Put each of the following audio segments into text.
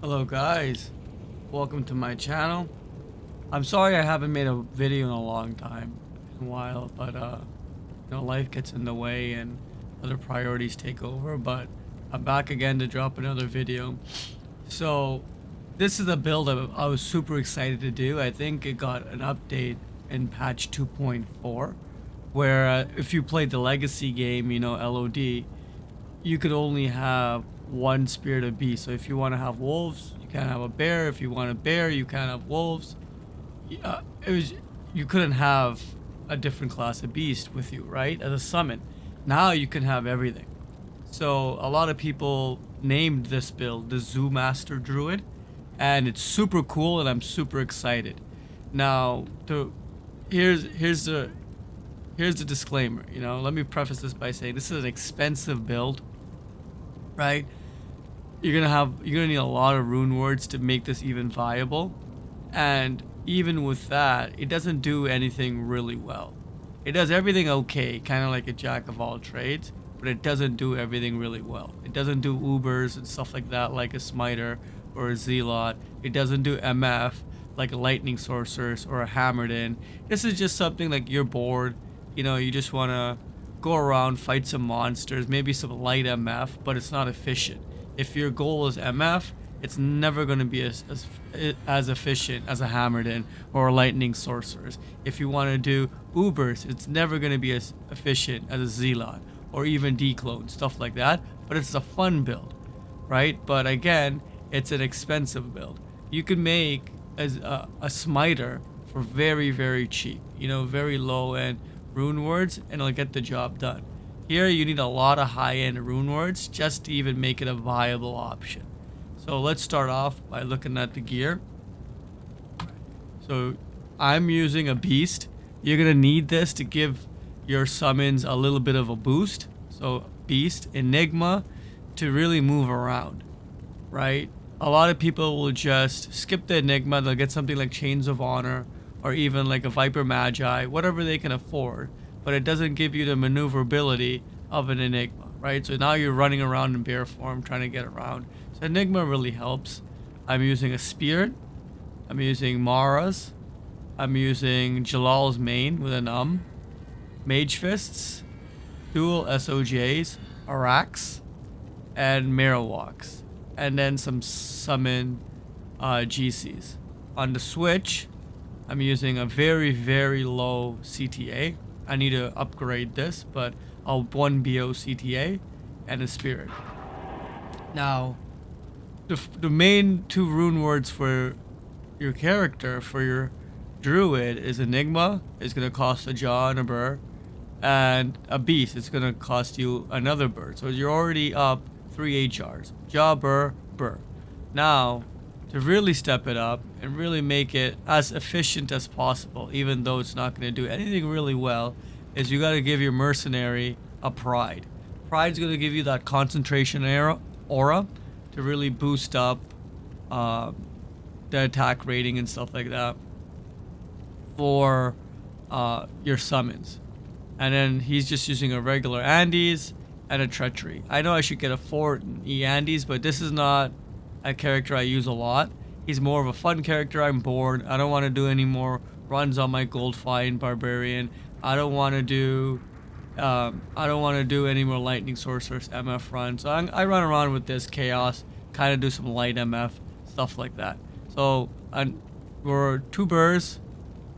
Hello guys, welcome to my channel. I'm sorry I haven't made a video in a long time, in a while, but life gets in the way and other priorities take over, but I'm back again to drop another video. So this is a build I was super excited to do. I think it got an update in patch 2.4 where if you played the legacy game, LOD, you could only have one spirit of beast. So if you want to have wolves, you can't have a bear. If you want a bear, you can't have wolves. You couldn't have a different class of beast with you, right? As a summon. Now you can have everything. So a lot of people named this build the Zoo Master Druid, and it's super cool, and I'm super excited. Now, here's the disclaimer. Let me preface this by saying this is an expensive build, right? You're gonna need a lot of rune words to make this even viable, and even with that, it doesn't do anything really well. It does everything okay, kind of like a jack of all trades, but it doesn't do everything really well. It doesn't do Ubers and stuff like that, like a Smiter or a Zealot. It doesn't do MF like a Lightning Sorceress or a Hammered In. This is just something like you're bored, you just want to go around, fight some monsters, maybe some light MF, but it's not efficient. If your goal is MF, it's never going to be as efficient as a Hammered In or a Lightning Sorceress. If you want to do Ubers, it's never going to be as efficient as a Zealot or even Declone, stuff like that. But it's a fun build, right? But again, it's an expensive build. You can make as a Smiter for very, very cheap, very low end rune words, and it'll get the job done. Here you need a lot of high-end rune words just to even make it a viable option. So let's start off by looking at the gear. So I'm using a beast. You're gonna need this to give your summons a little bit of a boost. So beast, Enigma, to really move around, right? A lot of people will just skip the Enigma. They'll get something like Chains of Honor or even like a Viper Magi, whatever they can afford, but it doesn't give you the maneuverability of an Enigma, right? So now you're running around in bear form trying to get around. So Enigma really helps. I'm using a Spirit. I'm using Mara's. I'm using Jalals main with an Mage Fists, dual SOJs, Arachs, and Marrow Walks, and then some summon GCs. On the Switch, I'm using a very, very low CTA. I need to upgrade this, but a 1 BO CTA and a Spirit. Now, the main two rune words for your character, for your Druid, is Enigma. It's going to cost a Jaw and a Burr. And a Beast, it's going to cost you another Burr. So you're already up 3 HRs. Jaw, Burr, Burr. Now, to really step it up and really make it as efficient as possible, even though it's not going to do anything really well, is you got to give your mercenary a Pride. Pride's going to give you that concentration aura to really boost up the attack rating and stuff like that for your summons. And then he's just using a regular Andes and a Treachery. I know I should get a Fort and Andes, but this is not a character I use a lot. He's more of a fun character. I'm bored. I don't want to do any more runs on my Gold Flying Barbarian. I don't want to do any more Lightning Sorceress MF runs. So I run around with this Chaos, kind of do some light MF, stuff like that. So we're 2 Burrs,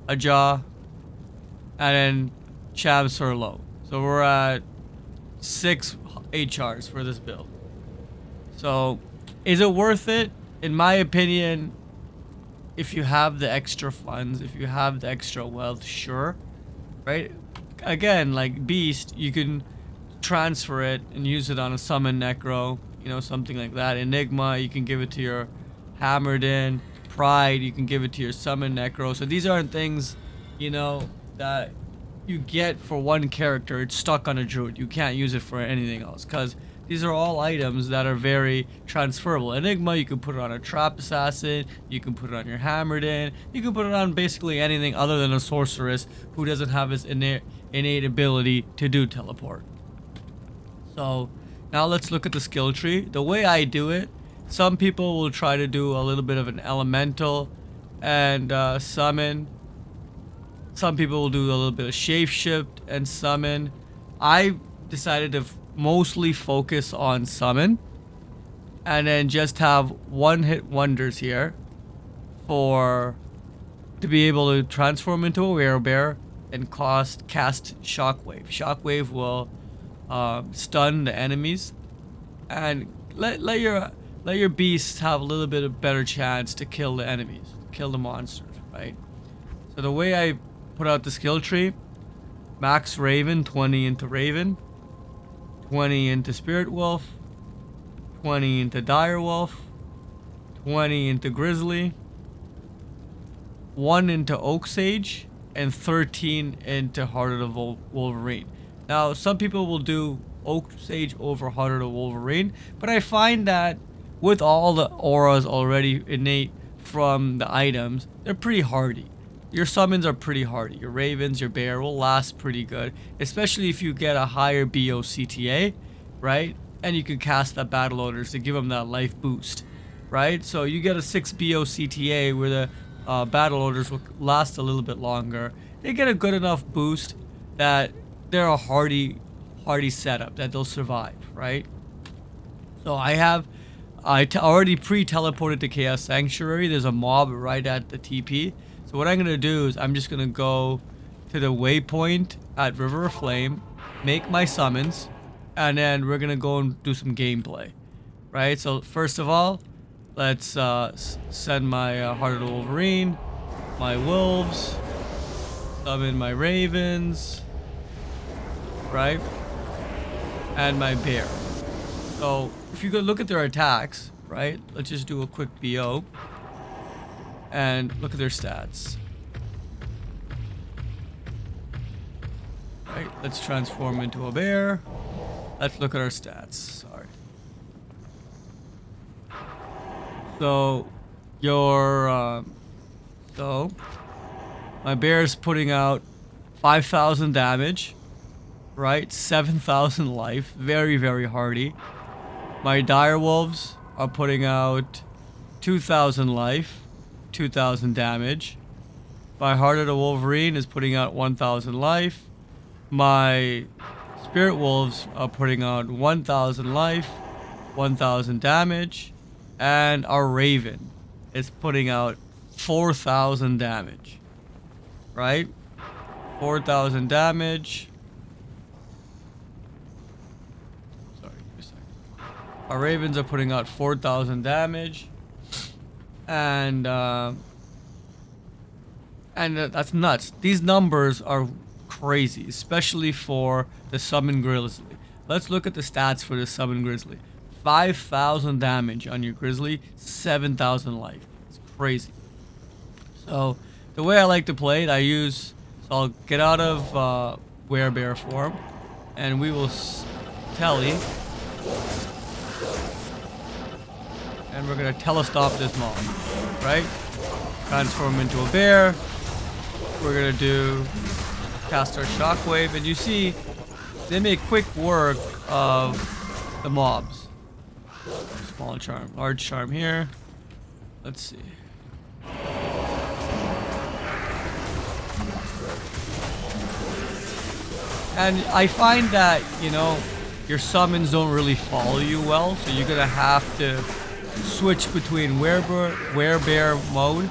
a Jaw, and then Chab Surlow. So we're at 6 HRs for this build. So is it worth it? In my opinion, if you have the extra funds, if you have the extra wealth, sure, right? Again, like Beast, you can transfer it and use it on a Summon Necro, something like that. Enigma, you can give it to your Hammered In. Pride, you can give it to your Summon Necro. So these aren't things, that you get for one character. It's stuck on a Druid. You can't use it for anything else, because these are all items that are very transferable. Enigma, you can put it on a Trap Assassin, you can put it on your Hammered In, you can put it on basically anything other than a Sorceress who doesn't have his innate ability to do teleport. So now let's look at the skill tree. The way I do it Some people will try to do a little bit of an elemental and summon. Some people will do a little bit of shapeshift and summon. I decided to mostly focus on summon and then just have one-hit wonders here to be able to transform into a werebear and cast shockwave. Shockwave will stun the enemies and let your beasts have a little bit of better chance to kill the enemies, kill the monsters, right? So the way I put out the skill tree, max Raven, 20 into Raven, 20 into Spirit Wolf, 20 into Dire Wolf, 20 into Grizzly, 1 into Oak Sage, and 13 into Heart of the Wolverine. Now, some people will do Oak Sage over Heart of the Wolverine, but I find that with all the auras already innate from the items, they're pretty hardy. Your summons are pretty hardy. Your Ravens, your Bear will last pretty good, especially if you get a higher BOCTA, right? And you can cast that Battle Orders to give them that life boost, right? So you get a 6 BOCTA where the Battle Orders will last a little bit longer. They get a good enough boost that they're a hardy setup that they'll survive, right? So I already pre-teleported to Chaos Sanctuary. There's a mob right at the TP. So what I'm gonna do is I'm just gonna go to the waypoint at River of Flame, make my summons, and then we're gonna go and do some gameplay, right? So first of all, let's send my Heart of the Wolverine, my Wolves, summon my Ravens, right? And my Bear. So if you go look at their attacks, right? Let's just do a quick BO. And look at their stats. Right, let's transform into a bear. Let's look at our stats. Sorry. So, my bear is putting out 5,000 damage, right? 7,000 life. Very, very hardy. My dire wolves are putting out 2,000 life. 2,000 damage. My Heart of the Wolverine is putting out 1,000 life. My Spirit Wolves are putting out 1,000 life, 1,000 damage. And our Raven is putting out 4,000 damage. Right? 4,000 damage. Sorry, give me a second. Our Ravens are putting out 4,000 damage. And that's nuts. These numbers are crazy, especially for the Summon Grizzly. Let's look at the stats for the Summon Grizzly. 5,000 damage on your Grizzly, 7,000 life. It's crazy. So the way I like to play it, I'll get out of Werebear form, and we will telly. And we're gonna telestop this mob, right? Transform into a bear. We're gonna cast our shockwave, and you see, they make quick work of the mobs. Small charm, large charm here. Let's see. And I find that, your summons don't really follow you well, so you're gonna have to switch between werebear mode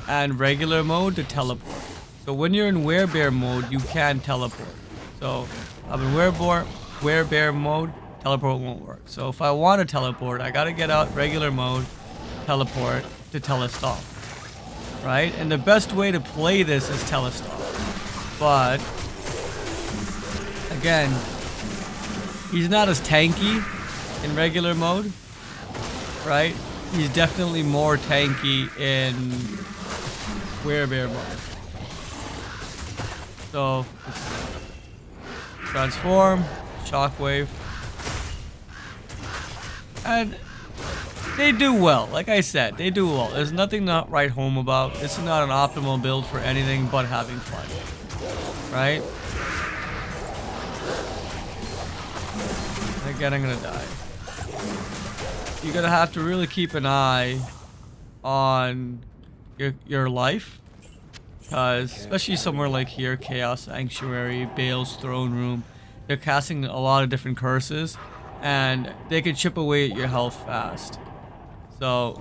and regular mode to teleport. So when you're in werebear mode, you can teleport. So I'm in werebear mode, teleport won't work. So if I want to teleport, I gotta get out regular mode, teleport to telestop, right? And the best way to play this is telestop. But again, he's not as tanky in regular mode. Right? He's definitely more tanky in werebear mode. So, transform, shockwave. And they do well. Like I said, they do well. There's nothing to write home about. This is not an optimal build for anything but having fun. Right? Again, I'm gonna die. you're gonna have to really keep an eye on your life, because especially somewhere like here, Chaos Sanctuary, Bale's Throne Room, they're casting a lot of different curses, and they can chip away at your health fast. So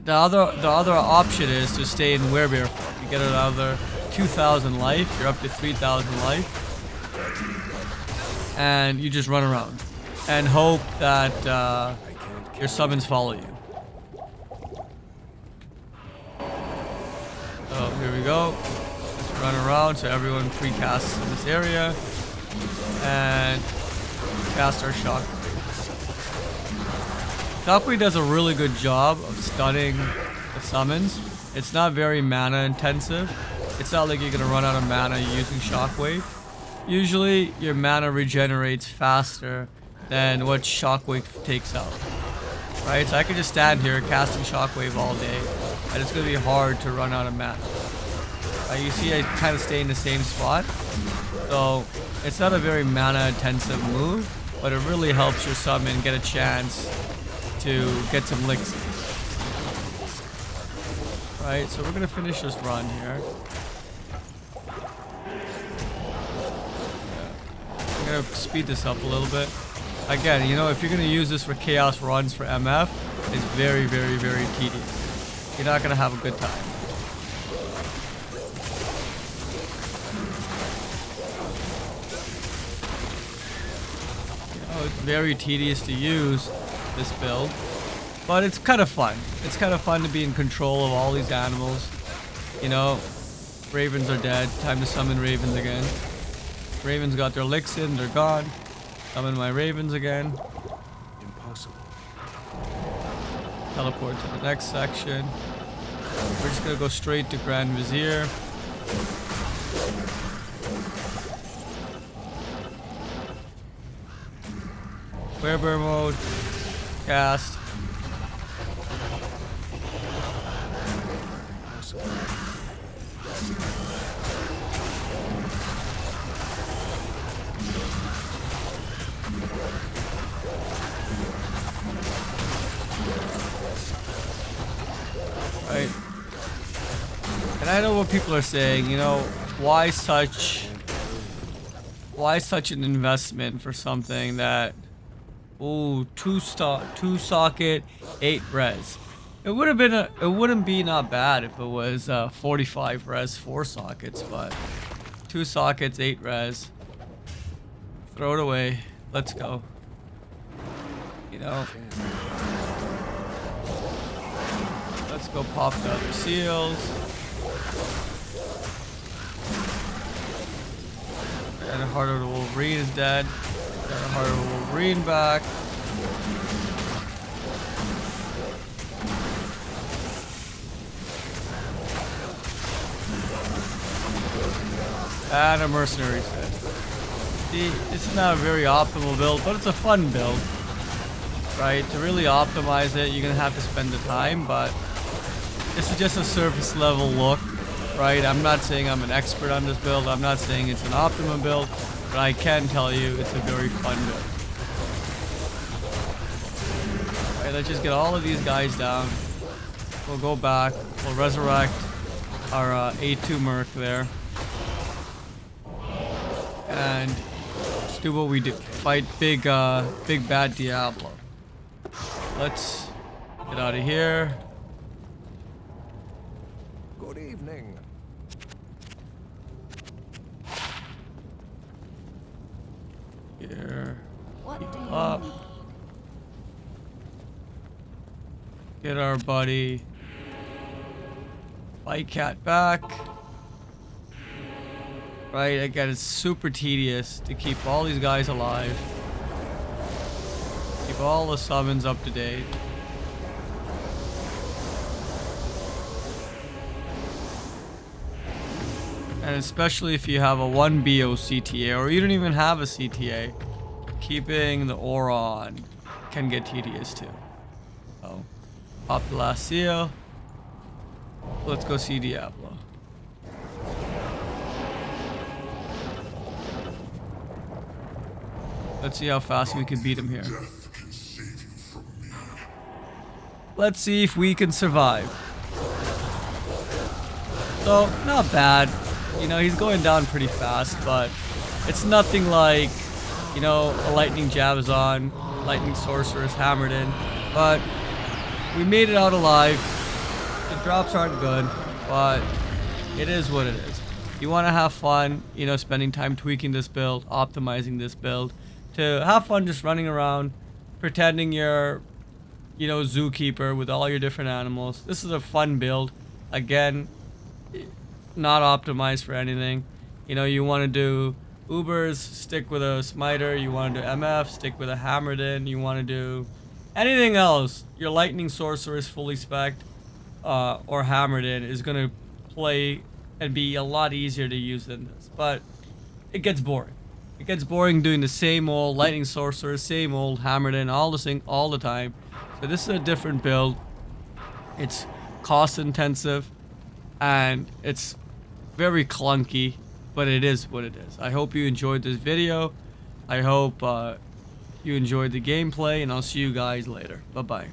the other option is to stay in Werebear form. You get another 2,000 life. You're up to 3,000 life, and you just run around and hope that your summons follow you. So here we go. Just run around so everyone pre-casts in this area, and cast our Shockwave. Shockwave does a really good job of stunning the summons. It's not very mana intensive. It's not like you're gonna run out of mana using Shockwave. Usually your mana regenerates faster than what Shockwave takes out. Right? So I could just stand here casting Shockwave all day, and it's gonna be hard to run out of mana. You see I kind of stay in the same spot. So it's not a very mana intensive move, but it really helps your summon get a chance to get some licks in. Right, so we're gonna finish this run here. I'm gonna speed this up a little bit. Again, you know, if you're gonna use this for chaos runs for MF, it's very, very, very tedious. You're not gonna have a good time. You know, it's very tedious to use this build, but it's kind of fun. It's kind of fun to be in control of all these animals. You know, ravens are dead. Time to summon ravens again. Ravens got their licks in, they're gone. Summon my ravens again. Impossible. Teleport to the next section. We're just gonna go straight to Grand Vizier. Werebear mode. Cast. Right. And I know what people are saying, you know, why such an investment for something that, ooh, two socket, 8 res. It wouldn't be not bad if it was 45 res, 4 sockets, but 2 sockets, 8 res. Throw it away. Let's go. You know. Let's go pop the other seals. And Heart of the Wolverine is dead. Got a Heart of the Wolverine back. And a Mercenary's dead. See, this is not a very optimal build, but it's a fun build. Right? To really optimize it, you're gonna have to spend the time, but this is just a surface level look, right? I'm not saying I'm an expert on this build. I'm not saying it's an optimum build, but I can tell you it's a very fun build. Alright, let's just get all of these guys down. We'll go back. We'll resurrect our A2 Merc there. And do what we do. Fight big bad Diablo. Let's get out of here. Good evening. Here. What do you Up. need? Get our buddy Bycat back. Right, again, it's super tedious to keep all these guys alive. Keep all the summons up to date. And especially if you have a 1BO CTA, or you don't even have a CTA, keeping the aura on can get tedious too. So, pop the last seal. Let's go see Diablo. Let's see how fast we can beat him here. Death can save you let's see if we can survive. So, not bad. You know, he's going down pretty fast, but it's nothing like, you know, a lightning Jabazon, lightning sorceress hammered in. But we made it out alive. The drops aren't good, but it is what it is. You want to have fun, you know, spending time tweaking this build, optimizing this build, to have fun just running around, pretending you're, you know, zookeeper with all your different animals. This is a fun build. Again, not optimized for anything. You know, you want to do Ubers, stick with a smiter. You want to do MF, stick with a hammered in. You want to do anything else. Your lightning sorceress fully spec'd or hammered in is going to play and be a lot easier to use than this. But it gets boring. It gets boring doing the same old lightning sorceress, same old hammered in, all the time. So this is a different build. It's cost intensive and it's very clunky, but it is what it is. I hope you enjoyed this video. I hope you enjoyed the gameplay, and I'll see you guys later. Bye bye.